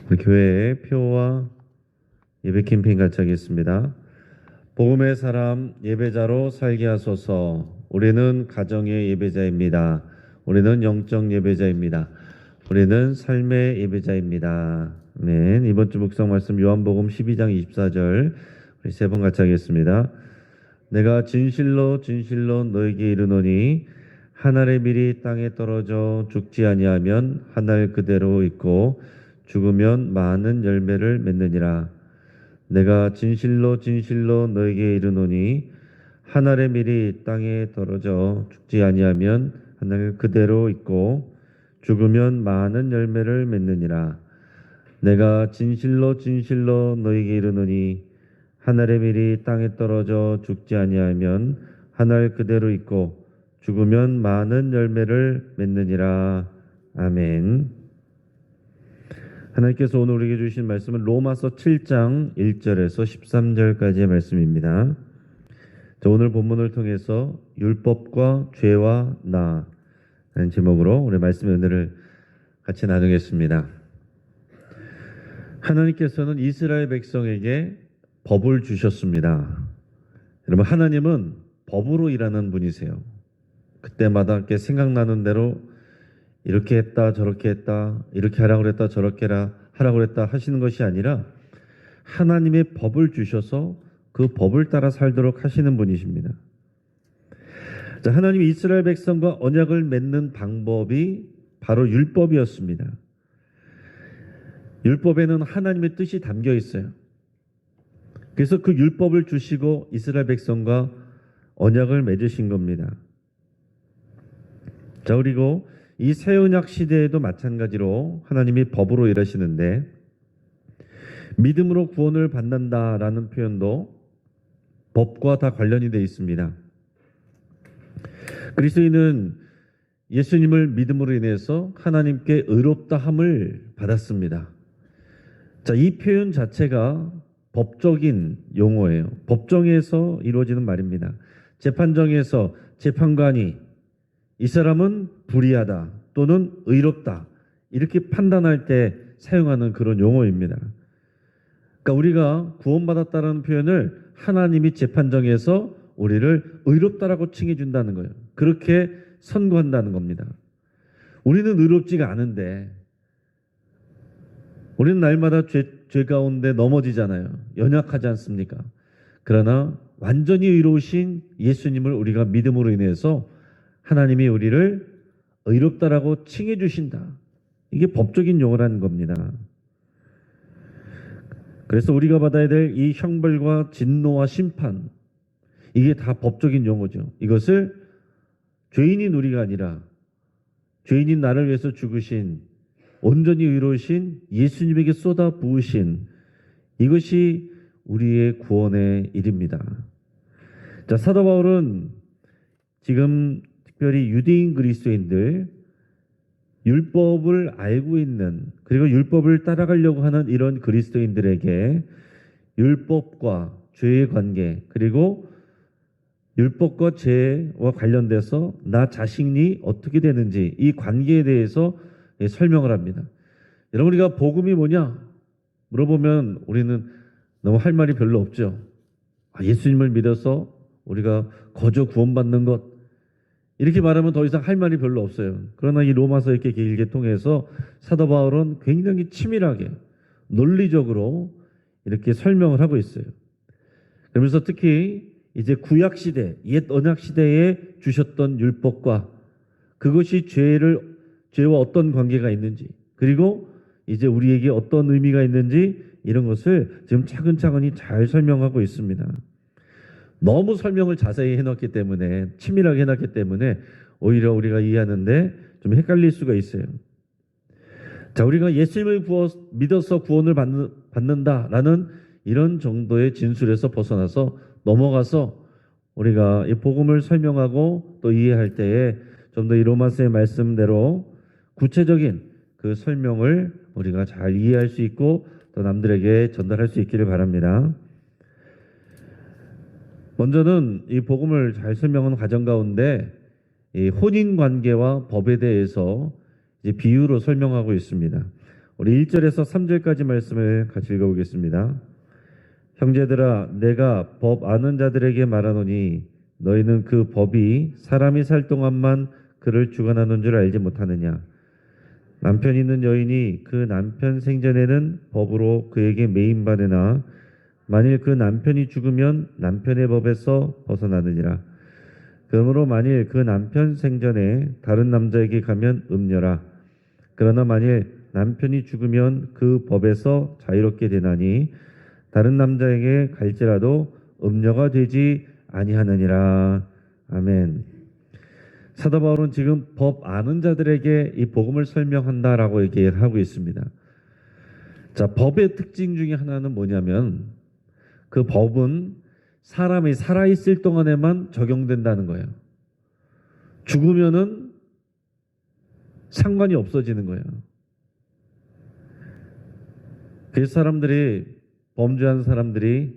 우리 교회의 표와 예배 캠페인 같이 하겠습니다. 복음의 사람 예배자로 살게 하소서. 우리는 가정의 예배자입니다. 우리는 영적 예배자입니다. 우리는 삶의 예배자입니다. 아멘. 이번 주 묵상 말씀 요한복음 12장 24절 우리 세 번 같이 하겠습니다. 내가 진실로 진실로 너에게 이르노니 한 알의 밀이 땅에 떨어져 죽지 아니하면 한 알 그대로 있고 죽으면 많은 열매를 맺느니라. 내가 진실로 진실로 너에게 이르노니 한 알의 밀이 땅에 떨어져 죽지 아니하면 한 알 그대로 있고 죽으면 많은 열매를 맺느니라. 내가 진실로 진실로 너에게 이르노니 한 알의 밀이 땅에 떨어져 죽지 아니하면 한 알 그대로 있고 죽으면 많은 열매를 맺느니라. 아멘. 하나님께서 오늘 우리에게 주신 말씀은 로마서 7장 1절에서 13절까지의 말씀입니다. 오늘 본문을 통해서 율법과 죄와 나 라는 제목으로 우리 말씀의 은혜를 같이 나누겠습니다. 하나님께서는 이스라엘 백성에게 법을 주셨습니다. 여러분, 하나님은 법으로 일하는 분이세요. 그때마다 이렇게 생각나는 대로 이렇게 했다 저렇게 했다 이렇게 하라고 그랬다 저렇게 하라고 그랬다 하시는 것이 아니라 하나님의 법을 주셔서 그 법을 따라 살도록 하시는 분이십니다. 자, 하나님이 이스라엘 백성과 언약을 맺는 방법이 바로 율법이었습니다. 율법에는 하나님의 뜻이 담겨 있어요. 그래서 그 율법을 주시고 이스라엘 백성과 언약을 맺으신 겁니다. 자, 그리고 이 새언약 시대에도 마찬가지로 하나님이 법으로 일하시는데 믿음으로 구원을 받는다라는 표현도 법과 다 관련이 되어 있습니다. 그리스도인은 예수님을 믿음으로 인해서 하나님께 의롭다함을 받았습니다. 자, 이 표현 자체가 법적인 용어예요. 법정에서 이루어지는 말입니다. 재판정에서 재판관이 이 사람은 불의하다 또는 의롭다 이렇게 판단할 때 사용하는 그런 용어입니다. 그러니까 우리가 구원받았다는 표현을 하나님이 재판정에서 우리를 의롭다라고 칭해 준다는 거예요. 그렇게 선고한다는 겁니다. 우리는 의롭지가 않은데 우리는 날마다 죄 가운데 넘어지잖아요. 연약하지 않습니까? 그러나 완전히 의로우신 예수님을 우리가 믿음으로 인해서 하나님이 우리를 의롭다라고 칭해 주신다. 이게 법적인 용어라는 겁니다. 그래서 우리가 받아야 될 이 형벌과 진노와 심판, 이게 다 법적인 용어죠. 이것을 죄인인 우리가 아니라 죄인인 나를 위해서 죽으신 온전히 의로우신 예수님에게 쏟아 부으신 이것이 우리의 구원의 일입니다. 자, 사도 바울은 지금 특별히 유대인 그리스도인들, 율법을 알고 있는 그리고 율법을 따라가려고 하는 이런 그리스도인들에게 율법과 죄의 관계 그리고 율법과 죄와 관련돼서 나 자신이 어떻게 되는지 이 관계에 대해서 설명을 합니다. 여러분, 우리가 복음이 뭐냐 물어보면 우리는 너무 할 말이 별로 없죠. 예수님을 믿어서 우리가 거저 구원받는 것 이렇게 말하면 더 이상 할 말이 별로 없어요. 그러나 이 로마서 이렇게 길게 통해서 사도 바울은 굉장히 치밀하게 논리적으로 이렇게 설명을 하고 있어요. 그러면서 특히 이제 구약 시대, 옛 언약 시대에 주셨던 율법과 그것이 죄와 어떤 관계가 있는지 그리고 이제 우리에게 어떤 의미가 있는지 이런 것을 지금 차근차근히 잘 설명하고 있습니다. 너무 설명을 자세히 해놨기 때문에 치밀하게 해놨기 때문에 오히려 우리가 이해하는데 좀 헷갈릴 수가 있어요. 자, 우리가 예수님을 믿어서 구원을 받는다라는 이런 정도의 진술에서 벗어나서 넘어가서 우리가 이 복음을 설명하고 또 이해할 때에 좀 더 이 로마서의 말씀대로 구체적인 그 설명을 우리가 잘 이해할 수 있고 또 남들에게 전달할 수 있기를 바랍니다. 먼저는 이 복음을 잘 설명하는 과정 가운데 이 혼인 관계와 법에 대해서 이제 비유로 설명하고 있습니다. 우리 1절에서 3절까지 말씀을 같이 읽어보겠습니다. 형제들아 내가 법 아는 자들에게 말하노니 너희는 그 법이 사람이 살 동안만 그를 주관하는 줄 알지 못하느냐. 남편 있는 여인이 그 남편 생전에는 법으로 그에게 매인받으나 만일 그 남편이 죽으면 남편의 법에서 벗어나느니라. 그러므로 만일 그 남편 생전에 다른 남자에게 가면 음녀라. 그러나 만일 남편이 죽으면 그 법에서 자유롭게 되나니 다른 남자에게 갈지라도 음녀가 되지 아니하느니라. 아멘. 사도 바울은 지금 법 아는 자들에게 이 복음을 설명한다라고 얘기하고 있습니다. 자, 법의 특징 중에 하나는 뭐냐면 그 법은 사람이 살아있을 동안에만 적용된다는 거예요. 죽으면은 상관이 없어지는 거예요. 그래서 사람들이 범죄한 사람들이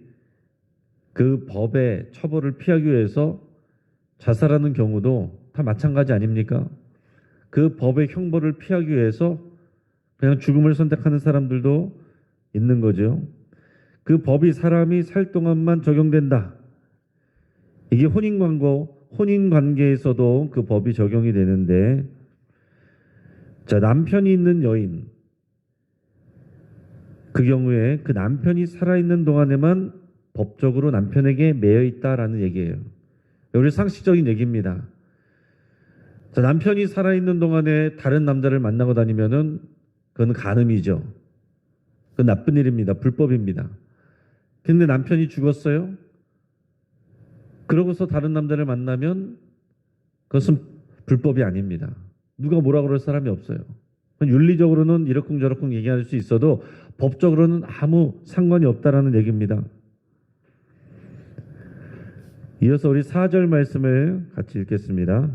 그 법의 처벌을 피하기 위해서 자살하는 경우도 다 마찬가지 아닙니까? 그 법의 형벌을 피하기 위해서 그냥 죽음을 선택하는 사람들도 있는 거죠. 그 법이 사람이 살 동안만 적용된다. 이게 혼인관계에서도 그 법이 적용이 되는데, 자, 남편이 있는 여인, 그 경우에 그 남편이 살아있는 동안에만 법적으로 남편에게 매여 있다라는 얘기예요. 우리 상식적인 얘기입니다. 자, 남편이 살아있는 동안에 다른 남자를 만나고 다니면은 그건 간음이죠. 그건 나쁜 일입니다. 불법입니다. 근데 남편이 죽었어요. 그러고서 다른 남자를 만나면 그것은 불법이 아닙니다. 누가 뭐라 그럴 사람이 없어요. 윤리적으로는 이러쿵저러쿵 얘기할 수 있어도 법적으로는 아무 상관이 없다라는 얘기입니다. 이어서 우리 4절 말씀을 같이 읽겠습니다.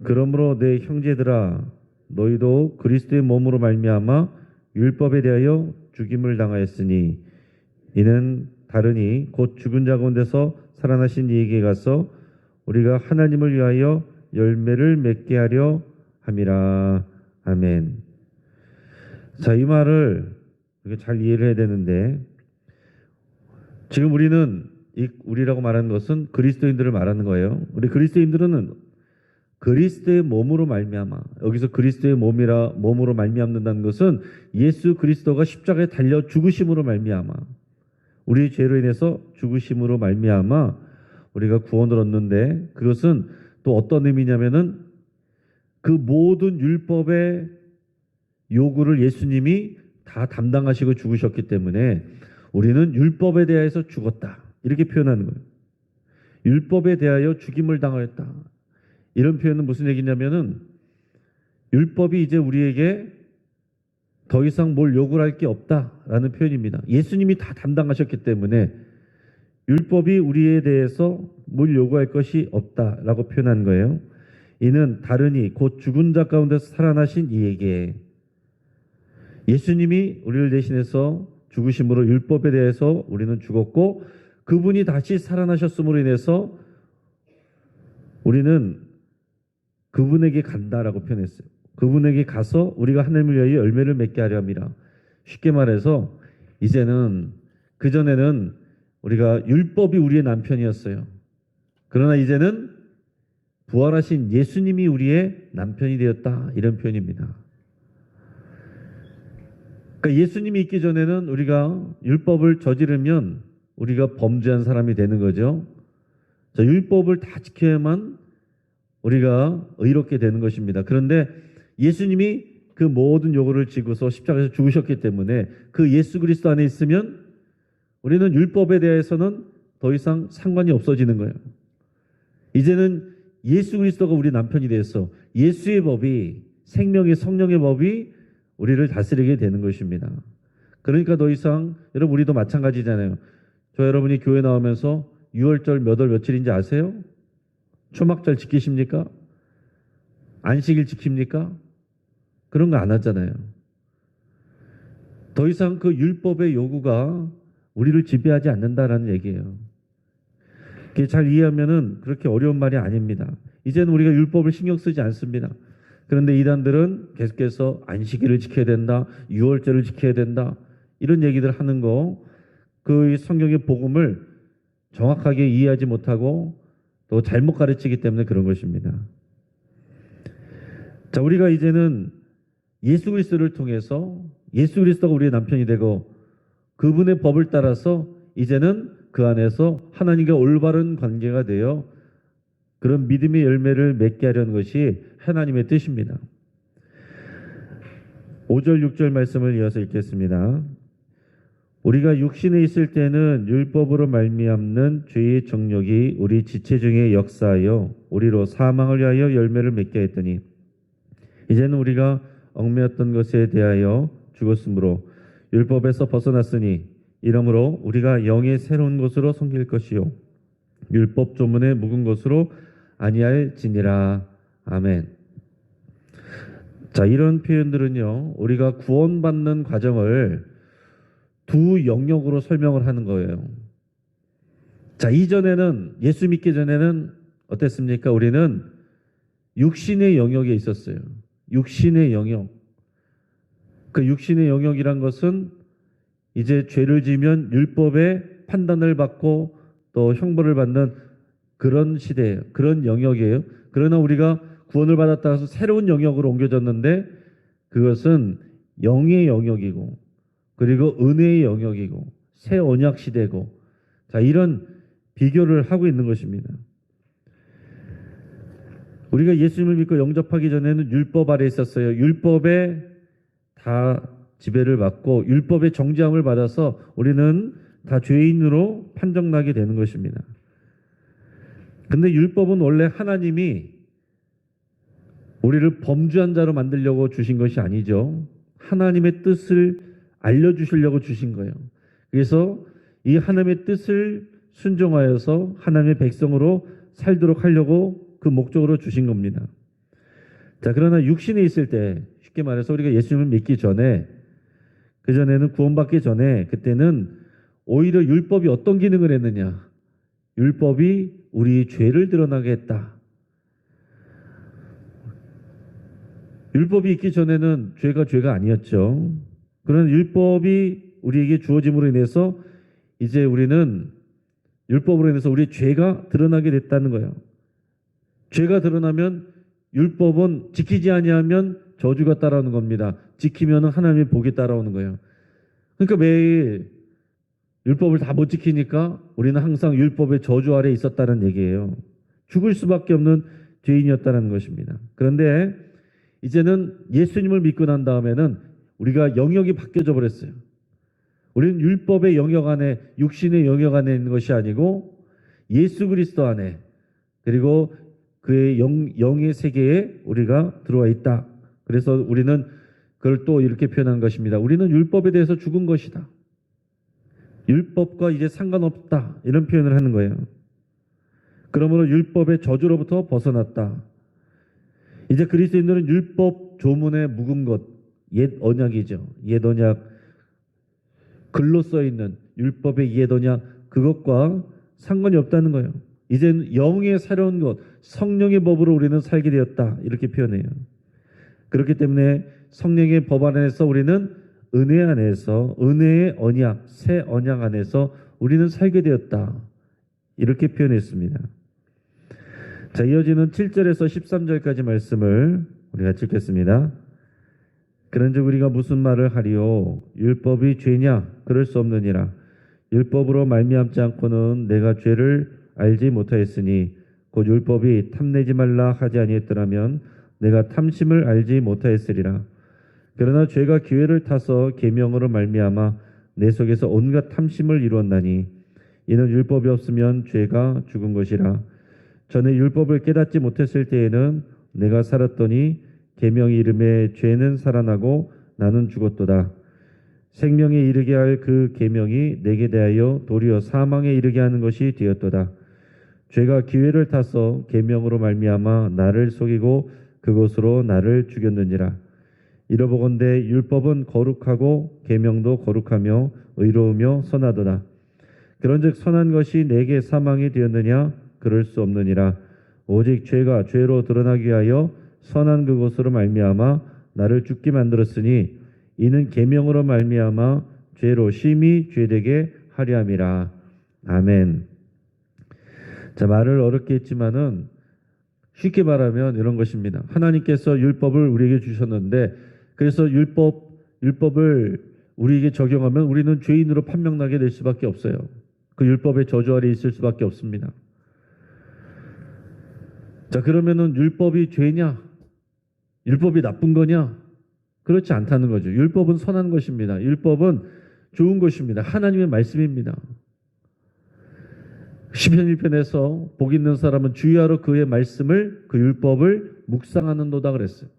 그러므로 내 형제들아 너희도 그리스도의 몸으로 말미암아 율법에 대하여 죽임을 당하였으니 이는 다르니 곧 죽은 자 가운데서 살아나신 이에게 가서 우리가 하나님을 위하여 열매를 맺게 하려 함이라. 아멘. 자, 이 말을 잘 이해를 해야 되는데, 지금 우리라고 말하는 것은 그리스도인들을 말하는 거예요. 우리 그리스도인들은 그리스도의 몸으로 말미암아, 여기서 그리스도의 몸으로 말미암는다는 것은 예수 그리스도가 십자가에 달려 죽으심으로 말미암아, 우리의 죄로 인해서 죽으심으로 말미암아 우리가 구원을 얻는데, 그것은 또 어떤 의미냐면은 그 모든 율법의 요구를 예수님이 다 담당하시고 죽으셨기 때문에 우리는 율법에 대해서 죽었다, 이렇게 표현하는 거예요. 율법에 대하여 죽임을 당하였다. 이런 표현은 무슨 얘기냐면은 율법이 이제 우리에게 더 이상 뭘 요구를 할 게 없다라는 표현입니다. 예수님이 다 담당하셨기 때문에 율법이 우리에 대해서 뭘 요구할 것이 없다라고 표현한 거예요. 이는 다르니 곧 죽은 자 가운데서 살아나신 이에게, 예수님이 우리를 대신해서 죽으심으로 율법에 대해서 우리는 죽었고 그분이 다시 살아나셨음으로 인해서 우리는 그분에게 간다라고 표현했어요. 그분에게 가서 우리가 하나님을 위하여 열매를 맺게 하려 함이라. 쉽게 말해서 이제는, 그전에는 우리가 율법이 우리의 남편이었어요. 그러나 이제는 부활하신 예수님이 우리의 남편이 되었다, 이런 표현입니다. 그러니까 예수님이 있기 전에는 우리가 율법을 저지르면 우리가 범죄한 사람이 되는 거죠. 자, 율법을 다 지켜야만 우리가 의롭게 되는 것입니다. 그런데 예수님이 그 모든 요구를 지고서 십자가에서 죽으셨기 때문에 그 예수 그리스도 안에 있으면 우리는 율법에 대해서는 더 이상 상관이 없어지는 거예요. 이제는 예수 그리스도가 우리 남편이 돼서 예수의 법이, 생명의 성령의 법이 우리를 다스리게 되는 것입니다. 그러니까 더 이상, 여러분 우리도 마찬가지잖아요. 저 여러분이 교회 나오면서 6월절 몇 월 며칠인지 아세요? 초막절 지키십니까? 안식일 지킵니까? 그런 거 안 하잖아요. 더 이상 그 율법의 요구가 우리를 지배하지 않는다라는 얘기예요. 그게 잘 이해하면은 그렇게 어려운 말이 아닙니다. 이제는 우리가 율법을 신경 쓰지 않습니다. 그런데 이단들은 계속해서 안식일을 지켜야 된다, 유월절을 지켜야 된다, 이런 얘기들 하는 거, 그 성경의 복음을 정확하게 이해하지 못하고 또 잘못 가르치기 때문에 그런 것입니다. 자, 우리가 이제는 예수 그리스도를 통해서 예수 그리스도가 우리의 남편이 되고 그분의 법을 따라서 이제는 그 안에서 하나님과 올바른 관계가 되어 그런 믿음의 열매를 맺게 하려는 것이 하나님의 뜻입니다. 5절 6절 말씀을 이어서 읽겠습니다. 우리가 육신에 있을 때는 율법으로 말미암는 죄의 정욕이 우리 지체 중에 역사하여 우리로 사망을 위하여 열매를 맺게 했더니 이제는 우리가 얽매였던 것에 대하여 죽었으므로 율법에서 벗어났으니 이러므로 우리가 영의 새로운 것으로 섬길 것이요 율법 조문에 묵은 것으로 아니할지니라. 아멘. 자, 이런 표현들은요, 우리가 구원받는 과정을 두 영역으로 설명을 하는 거예요. 자, 이전에는, 예수 믿기 전에는 어땠습니까? 우리는 육신의 영역에 있었어요. 육신의 영역. 그 육신의 영역이란 것은 이제 죄를 지으면 율법의 판단을 받고 또 형벌을 받는 그런 시대예요. 그런 영역이에요. 그러나 우리가 구원을 받았다 해서 새로운 영역으로 옮겨졌는데 그것은 영의 영역이고 그리고 은혜의 영역이고 새 언약 시대고, 자, 이런 비교를 하고 있는 것입니다. 우리가 예수님을 믿고 영접하기 전에는 율법 아래 있었어요. 율법에 다 지배를 받고 율법의 정죄함을 받아서 우리는 다 죄인으로 판정나게 되는 것입니다. 근데 율법은 원래 하나님이 우리를 범죄한 자로 만들려고 주신 것이 아니죠. 하나님의 뜻을 알려주시려고 주신 거예요. 그래서 이 하나님의 뜻을 순종하여서 하나님의 백성으로 살도록 하려고 그 목적으로 주신 겁니다. 자, 그러나 육신에 있을 때, 쉽게 말해서 우리가 예수님을 믿기 전에, 그전에는 구원받기 전에, 그때는 오히려 율법이 어떤 기능을 했느냐? 율법이 우리 죄를 드러나게 했다. 율법이 있기 전에는 죄가 아니었죠. 그런 율법이 우리에게 주어짐으로 인해서 이제 우리는 율법으로 인해서 우리의 죄가 드러나게 됐다는 거예요. 죄가 드러나면 율법은 지키지 아니하면 저주가 따라오는 겁니다. 지키면 하나님의 복이 따라오는 거예요. 그러니까 매일 율법을 다 못 지키니까 우리는 항상 율법의 저주 아래 있었다는 얘기예요. 죽을 수밖에 없는 죄인이었다는 것입니다. 그런데 이제는 예수님을 믿고 난 다음에는 우리가 영역이 바뀌어져 버렸어요. 우리는 율법의 영역 안에, 육신의 영역 안에 있는 것이 아니고 예수 그리스도 안에, 그리고 그의 영의 세계에 우리가 들어와 있다. 그래서 우리는 그걸 또 이렇게 표현한 것입니다. 우리는 율법에 대해서 죽은 것이다. 율법과 이제 상관없다. 이런 표현을 하는 거예요. 그러므로 율법의 저주로부터 벗어났다. 이제 그리스도인들은 율법 조문에 묵은 것, 옛 언약이죠. 옛 언약, 글로 써 있는 율법의 옛 언약, 그것과 상관이 없다는 거예요. 이제는 영의 새로운 것, 성령의 법으로 우리는 살게 되었다. 이렇게 표현해요. 그렇기 때문에 성령의 법 안에서 우리는 은혜 안에서, 은혜의 언약, 새 언약 안에서 우리는 살게 되었다. 이렇게 표현했습니다. 자, 이어지는 7절에서 13절까지 말씀을 우리가 읽겠습니다. 그런즉 우리가 무슨 말을 하리요? 율법이 죄냐? 그럴 수 없느니라. 율법으로 말미암지 않고는 내가 죄를 알지 못하였으니 곧 율법이 탐내지 말라 하지 아니했더라면 내가 탐심을 알지 못하였으리라. 그러나 죄가 기회를 타서 계명으로 말미암아 내 속에서 온갖 탐심을 이루었나니 이는 율법이 없으면 죄가 죽은 것이라. 전에 율법을 깨닫지 못했을 때에는 내가 살았더니 계명의 이름에 죄는 살아나고 나는 죽었도다. 생명에 이르게 할 그 계명이 내게 대하여 도리어 사망에 이르게 하는 것이 되었도다. 죄가 기회를 타서 계명으로 말미암아 나를 속이고 그것으로 나를 죽였느니라. 이러보건대 율법은 거룩하고 계명도 거룩하며 의로우며 선하도다. 그런즉 선한 것이 내게 사망이 되었느냐? 그럴 수 없느니라. 오직 죄가 죄로 드러나기 위하여 선한 그것으로 말미암아 나를 죽게 만들었으니 이는 계명으로 말미암아 죄로 심히 죄되게 하려 함이라. 아멘. 자, 말을 어렵게 했지만은 쉽게 말하면 이런 것입니다. 하나님께서 율법을 우리에게 주셨는데 그래서 율법을 우리에게 적용하면 우리는 죄인으로 판명나게 될 수밖에 없어요. 그 율법의 저주 아래 있을 수밖에 없습니다. 자, 그러면은 율법이 죄냐? 율법이 나쁜 거냐? 그렇지 않다는 거죠. 율법은 선한 것입니다. 율법은 좋은 것입니다. 하나님의 말씀입니다. 시편 1편에서 복 있는 사람은 주야로 그의 말씀을 그 율법을 묵상하는도다 그랬어요.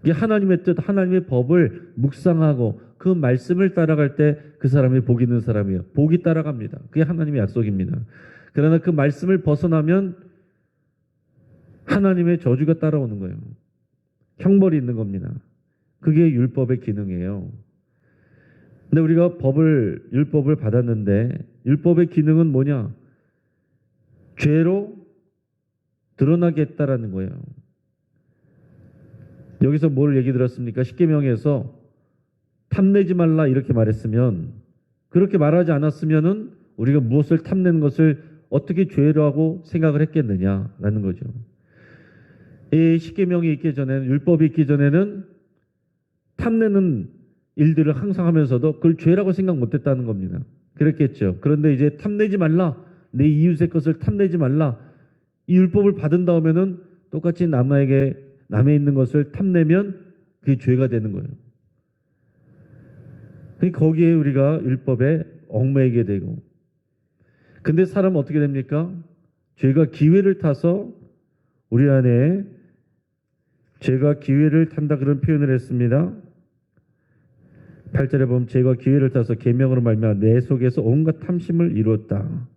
이게 하나님의 뜻, 하나님의 법을 묵상하고 그 말씀을 따라갈 때 그 사람이 복 있는 사람이에요. 복이 따라갑니다. 그게 하나님의 약속입니다. 그러나 그 말씀을 벗어나면 하나님의 저주가 따라오는 거예요. 형벌이 있는 겁니다. 그게 율법의 기능이에요. 근데 우리가 율법을 받았는데 율법의 기능은 뭐냐? 죄로 드러나게 했다라는 거예요. 여기서 뭘 얘기 들었습니까? 십계명에서 탐내지 말라 이렇게 말했으면, 그렇게 말하지 않았으면은 우리가 무엇을 탐내는 것을 어떻게 죄라고 생각을 했겠느냐라는 거죠. 이 십계명이 있기 전에는, 율법이 있기 전에는 탐내는 일들을 항상 하면서도 그걸 죄라고 생각 못했다는 겁니다. 그랬겠죠. 그런데 이제 탐내지 말라, 내 이웃의 것을 탐내지 말라, 이 율법을 받은 다음에는 똑같이 남에 있는 것을 탐내면 그게 죄가 되는 거예요. 거기에 우리가 율법에 얽매이게 되고, 근데 사람은 어떻게 됩니까? 죄가 기회를 타서 우리 안에 죄가 기회를 탄다 그런 표현을 했습니다. 8절에 보면 죄가 기회를 타서 계명으로 말미암아 내 속에서 온갖 탐심을 이루었다.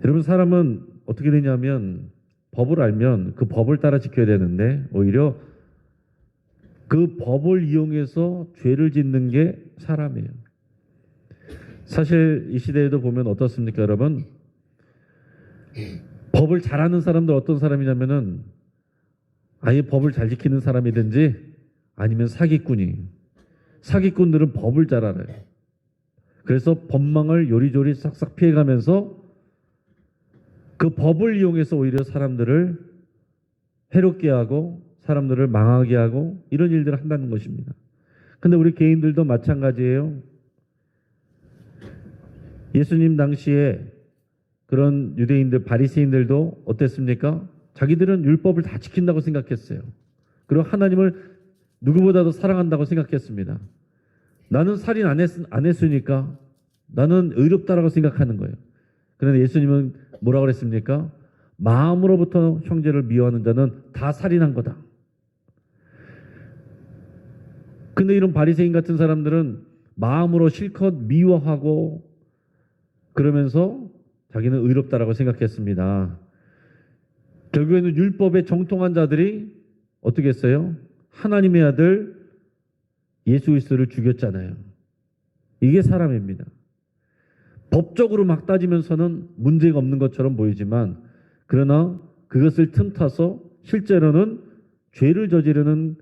여러분, 사람은 어떻게 되냐면 법을 알면 그 법을 따라 지켜야 되는데 오히려 그 법을 이용해서 죄를 짓는 게 사람이에요. 사실 이 시대에도 보면 어떻습니까, 여러분? 법을 잘하는 사람들 어떤 사람이냐면은 아예 법을 잘 지키는 사람이든지 아니면 사기꾼들은 법을 잘 알아요. 그래서 법망을 요리조리 싹싹 피해가면서 그 법을 이용해서 오히려 사람들을 해롭게 하고 사람들을 망하게 하고 이런 일들을 한다는 것입니다. 근데 우리 개인들도 마찬가지예요. 예수님 당시에 그런 유대인들, 바리새인들도 어땠습니까? 자기들은 율법을 다 지킨다고 생각했어요. 그리고 하나님을 누구보다도 사랑한다고 생각했습니다. 나는 살인 안 했으니까 나는 의롭다라고 생각하는 거예요. 그런데 예수님은 뭐라고 그랬습니까? 마음으로부터 형제를 미워하는 자는 다 살인한 거다. 근데 이런 바리새인 같은 사람들은 마음으로 실컷 미워하고 그러면서 자기는 의롭다라고 생각했습니다. 결국에는 율법에 정통한 자들이 어떻게 했어요? 하나님의 아들 예수 그리스도를 죽였잖아요. 이게 사람입니다. 법적으로 막 따지면서는 문제가 없는 것처럼 보이지만 그러나 그것을 틈타서 실제로는 죄를 저지르는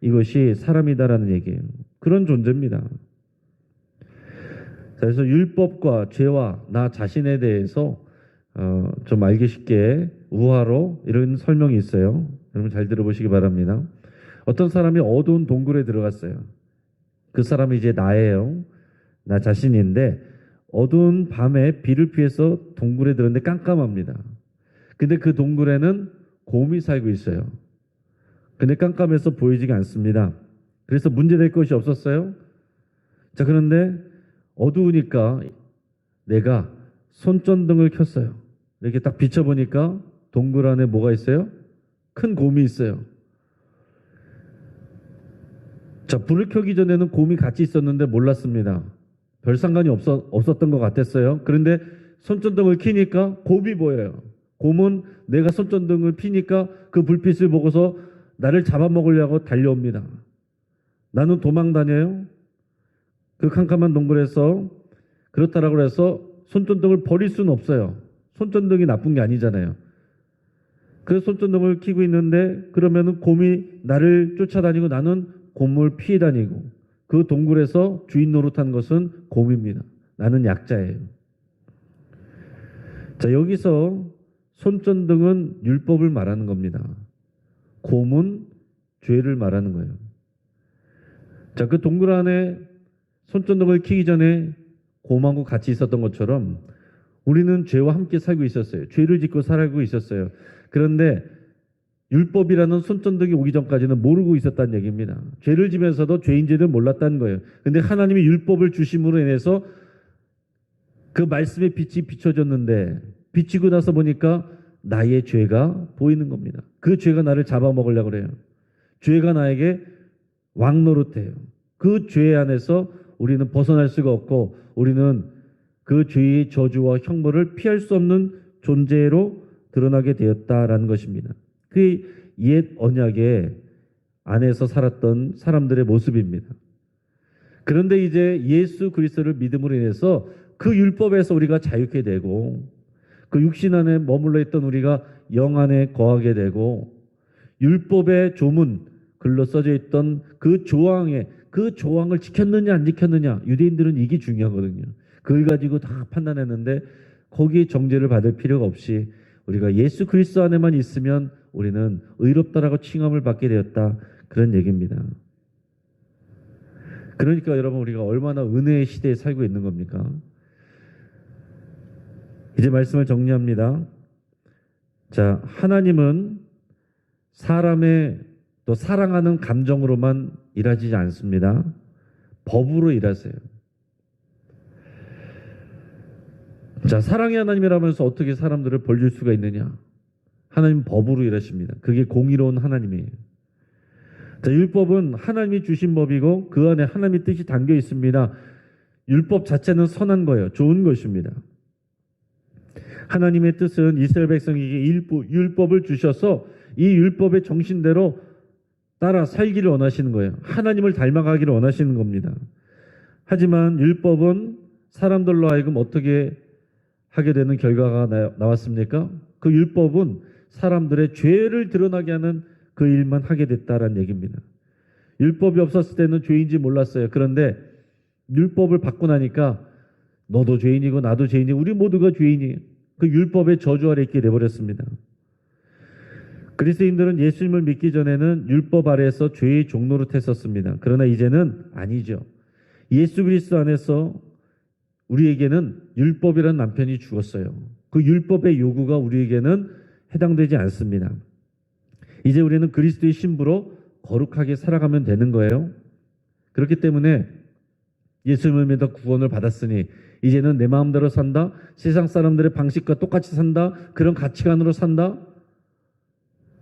이것이 사람이다라는 얘기예요. 그런 존재입니다. 그래서 율법과 죄와 나 자신에 대해서 좀 알기 쉽게 우화로 이런 설명이 있어요. 여러분 잘 들어보시기 바랍니다. 어떤 사람이 어두운 동굴에 들어갔어요. 그 사람이 이제 나예요. 나 자신인데 어두운 밤에 비를 피해서 동굴에 들었는데 깜깜합니다. 근데 그 동굴에는 곰이 살고 있어요. 근데 깜깜해서 보이지가 않습니다. 그래서 문제될 것이 없었어요. 자, 그런데 어두우니까 내가 손전등을 켰어요. 이렇게 딱 비춰보니까 동굴 안에 뭐가 있어요? 큰 곰이 있어요. 자, 불을 켜기 전에는 곰이 같이 있었는데 몰랐습니다. 별 상관이 없었던 것 같았어요. 그런데 손전등을 켜니까 곰이 보여요. 곰은 내가 손전등을 피니까 그 불빛을 보고서 나를 잡아먹으려고 달려옵니다. 나는 도망 다녀요. 그 캄캄한 동굴에서. 그렇다라고 해서 손전등을 버릴 수는 없어요. 손전등이 나쁜 게 아니잖아요. 그 손전등을 켜고 있는데 그러면은 곰이 나를 쫓아다니고 나는 곰을 피해 다니고 그 동굴에서 주인 노릇한 것은 곰입니다. 나는 약자예요. 자, 여기서 손전등은 율법을 말하는 겁니다. 곰은 죄를 말하는 거예요. 자, 그 동굴 안에 손전등을 켜기 전에 곰하고 같이 있었던 것처럼 우리는 죄와 함께 살고 있었어요. 죄를 짓고 살고 있었어요. 그런데 율법이라는 손전등이 오기 전까지는 모르고 있었다는 얘기입니다. 죄를 지면서도 죄인지를 몰랐다는 거예요. 근데 하나님이 율법을 주심으로 인해서 그 말씀의 빛이 비춰졌는데 비치고 나서 보니까 나의 죄가 보이는 겁니다. 그 죄가 나를 잡아먹으려고 그래요. 죄가 나에게 왕노릇해요. 그 죄 안에서 우리는 벗어날 수가 없고 우리는 그 죄의 저주와 형벌을 피할 수 없는 존재로 드러나게 되었다라는 것입니다. 그 옛 언약의 안에서 살았던 사람들의 모습입니다. 그런데 이제 예수 그리스도를 믿음으로 인해서 그 율법에서 우리가 자유케 되고 그 육신 안에 머물러 있던 우리가 영 안에 거하게 되고 율법의 조문 글로 써져 있던 그 조항을 지켰느냐 안 지켰느냐 유대인들은 이게 중요하거든요. 그걸 가지고 다 판단했는데 거기에 정죄를 받을 필요가 없이 우리가 예수 그리스도 안에만 있으면 우리는 의롭다라고 칭함을 받게 되었다. 그런 얘기입니다. 그러니까 여러분 우리가 얼마나 은혜의 시대에 살고 있는 겁니까? 이제 말씀을 정리합니다. 자, 하나님은 사람의 또 사랑하는 감정으로만 일하지 않습니다. 법으로 일하세요. 자, 사랑의 하나님이라면서 어떻게 사람들을 벌 줄 수가 있느냐? 하나님은 법으로 일하십니다. 그게 공의로운 하나님이에요. 자, 율법은 하나님이 주신 법이고 그 안에 하나님의 뜻이 담겨 있습니다. 율법 자체는 선한 거예요. 좋은 것입니다. 하나님의 뜻은 이스라엘 백성에게 율법을 주셔서 이 율법의 정신대로 따라 살기를 원하시는 거예요. 하나님을 닮아가기를 원하시는 겁니다. 하지만 율법은 사람들로 하여금 어떻게 하게 되는 결과가 나왔습니까? 그 율법은 사람들의 죄를 드러나게 하는 그 일만 하게 됐다라는 얘기입니다. 율법이 없었을 때는 죄인지 몰랐어요. 그런데 율법을 받고 나니까 너도 죄인이고 나도 죄인이고 우리 모두가 죄인이에요. 그 율법의 저주 아래 있게 돼버렸습니다. 그리스도인들은 예수님을 믿기 전에는 율법 아래에서 죄의 종노릇했었습니다. 그러나 이제는 아니죠. 예수 그리스도 안에서 우리에게는 율법이라는 남편이 죽었어요. 그 율법의 요구가 우리에게는 해당되지 않습니다. 이제 우리는 그리스도의 신부로 거룩하게 살아가면 되는 거예요. 그렇기 때문에 예수님을 믿어 구원을 받았으니 이제는 내 마음대로 산다. 세상 사람들의 방식과 똑같이 산다. 그런 가치관으로 산다.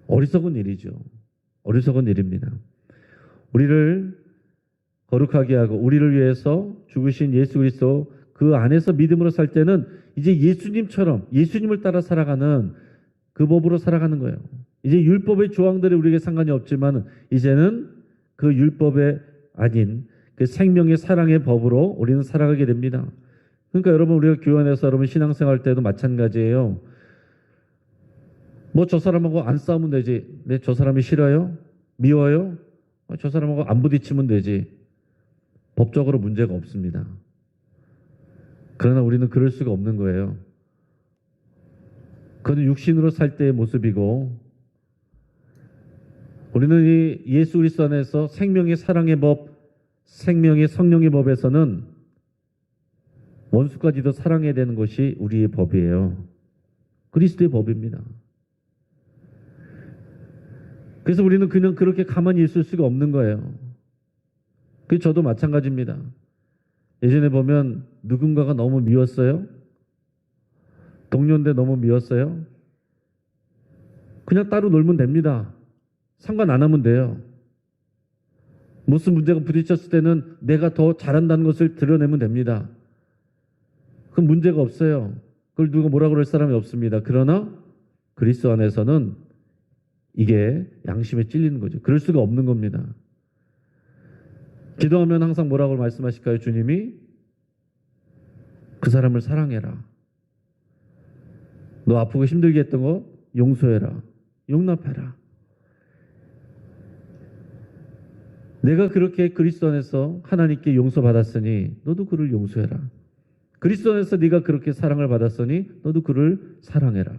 어리석은 일이죠. 어리석은 일입니다. 우리를 거룩하게 하고 우리를 위해서 죽으신 예수 그리스도 그 안에서 믿음으로 살 때는 이제 예수님처럼 예수님을 따라 살아가는 그 법으로 살아가는 거예요. 이제 율법의 조항들이 우리에게 상관이 없지만 이제는 그 율법의 아닌 그 생명의 사랑의 법으로 우리는 살아가게 됩니다. 그러니까 여러분 우리가 교회 안에서 여러분 신앙생활 때도 마찬가지예요. 뭐 저 사람하고 안 싸우면 되지. 네, 저 사람이 싫어요? 미워요? 저 사람하고 안 부딪히면 되지. 법적으로 문제가 없습니다. 그러나 우리는 그럴 수가 없는 거예요. 그건 육신으로 살 때의 모습이고 우리는 이 예수 그리스도 안에서 생명의 사랑의 법, 생명의 성령의 법에서는 원수까지도 사랑해야 되는 것이 우리의 법이에요. 그리스도의 법입니다. 그래서 우리는 그냥 그렇게 가만히 있을 수가 없는 거예요. 그 저도 마찬가지입니다. 예전에 보면 누군가가 너무 미웠어요. 동료인데 너무 미웠어요. 그냥 따로 놀면 됩니다. 상관 안 하면 돼요. 무슨 문제가 부딪혔을 때는 내가 더 잘한다는 것을 드러내면 됩니다. 그건 문제가 없어요. 그걸 누가 뭐라 그럴 사람이 없습니다. 그러나 그리스도 안에서는 이게 양심에 찔리는 거죠. 그럴 수가 없는 겁니다. 기도하면 항상 뭐라고 말씀하실까요? 주님이 그 사람을 사랑해라. 너 아프고 힘들게 했던 거 용서해라. 용납해라. 내가 그렇게 그리스도 안에서 하나님께 용서받았으니 너도 그를 용서해라. 그리스도 안에서 네가 그렇게 사랑을 받았으니 너도 그를 사랑해라.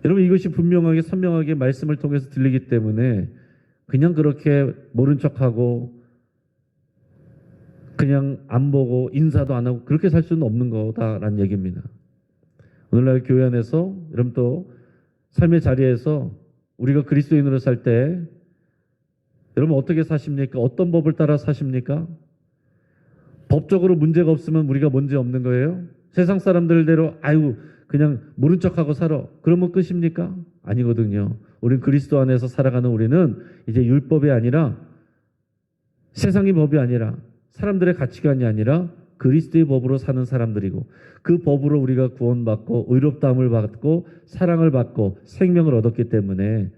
여러분, 이것이 분명하게 선명하게 말씀을 통해서 들리기 때문에 그냥 그렇게 모른 척하고 그냥 안 보고 인사도 안 하고 그렇게 살 수는 없는 거다라는 얘기입니다. 오늘날 교회 안에서 여러분 또 삶의 자리에서 우리가 그리스도인으로 살 때 여러분 어떻게 사십니까? 어떤 법을 따라 사십니까? 법적으로 문제가 없으면 우리가 문제 없는 거예요? 세상 사람들대로 아유 그냥 모른 척하고 살아. 그러면 끝입니까? 아니거든요. 우린 그리스도 안에서 살아가는 우리는 이제 율법이 아니라 세상의 법이 아니라 사람들의 가치관이 아니라 그리스도의 법으로 사는 사람들이고 그 법으로 우리가 구원받고 의롭다함을 받고 사랑을 받고 생명을 얻었기 때문에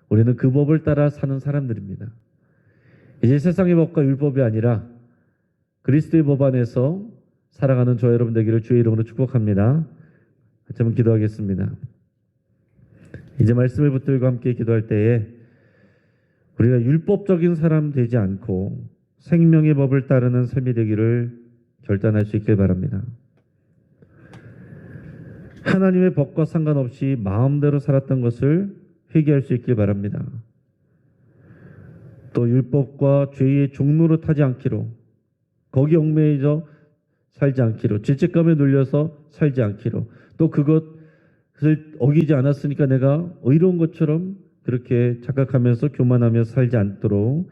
우리는 그 법을 따라 사는 사람들입니다. 이제 세상의 법과 율법이 아니라 그리스도의 법 안에서 살아가는 저 여러분 되기를 주의 이름으로 축복합니다. 같이 한번 기도하겠습니다. 이제 말씀을 붙들고 함께 기도할 때에 우리가 율법적인 사람 되지 않고 생명의 법을 따르는 삶이 되기를 결단할 수 있길 바랍니다. 하나님의 법과 상관없이 마음대로 살았던 것을 회개할 수 있길 바랍니다. 또 율법과 죄의 종로로 타지 않기로, 거기 얽매이져 살지 않기로, 죄책감에 눌려서 살지 않기로, 또 그것을 어기지 않았으니까 내가 의로운 것처럼 그렇게 착각하면서 교만하며 살지 않도록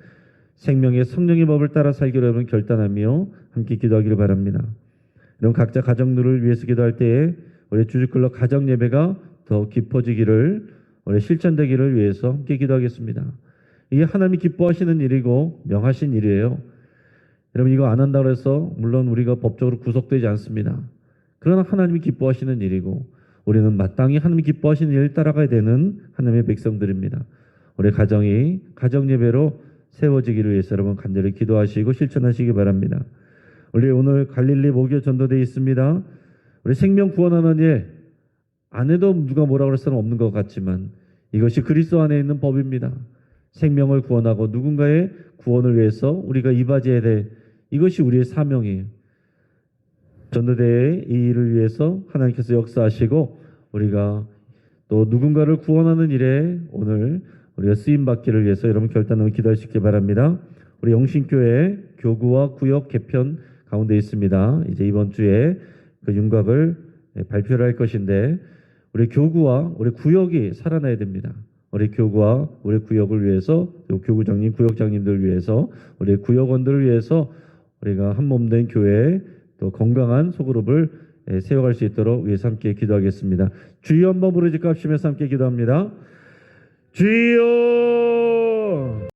생명의 성령의 법을 따라 살기로 여러분 결단하며 함께 기도하기를 바랍니다. 여러분 각자 가정들을 위해서 기도할 때에 우리 주주클럽 가정 예배가 더 깊어지기를, 우리 실천되기를 위해서 함께 기도하겠습니다. 이게 하나님이 기뻐하시는 일이고 명하신 일이에요. 여러분 이거 안 한다고 해서 물론 우리가 법적으로 구속되지 않습니다. 그러나 하나님이 기뻐하시는 일이고 우리는 마땅히 하나님이 기뻐하시는 일을 따라가야 되는 하나님의 백성들입니다. 우리 가정이 가정 예배로 세워지기를 위해서 여러분 간절히 기도하시고 실천하시기 바랍니다. 우리 오늘 갈릴리 목요 전도대회 있습니다. 우리 생명 구원하는 일 안 해도 누가 뭐라고 할 사람 없는 것 같지만 이것이 그리스도 안에 있는 법입니다. 생명을 구원하고 누군가의 구원을 위해서 우리가 이바지해야 될, 이것이 우리의 사명이에요. 전도대회의 이 일을 위해서 하나님께서 역사하시고 우리가 또 누군가를 구원하는 일에 오늘 우리가 쓰임받기를 위해서 여러분 결단하고 기도할 수 있길 바랍니다. 우리 영신교회 교구와 구역 개편 가운데 있습니다. 이제 이번 주에 그 윤곽을 발표를 할 것인데 우리 교구와 우리 구역이 살아나야 됩니다. 우리 교구와 우리 구역을 위해서, 교구장님, 구역장님들을 위해서, 우리 구역원들을 위해서 우리가 한 몸 된 교회, 또 건강한 소그룹을 세워갈 수 있도록 위해서 함께 기도하겠습니다. 주여 한번 부르짖고 합시면서 함께 기도합니다. 주여!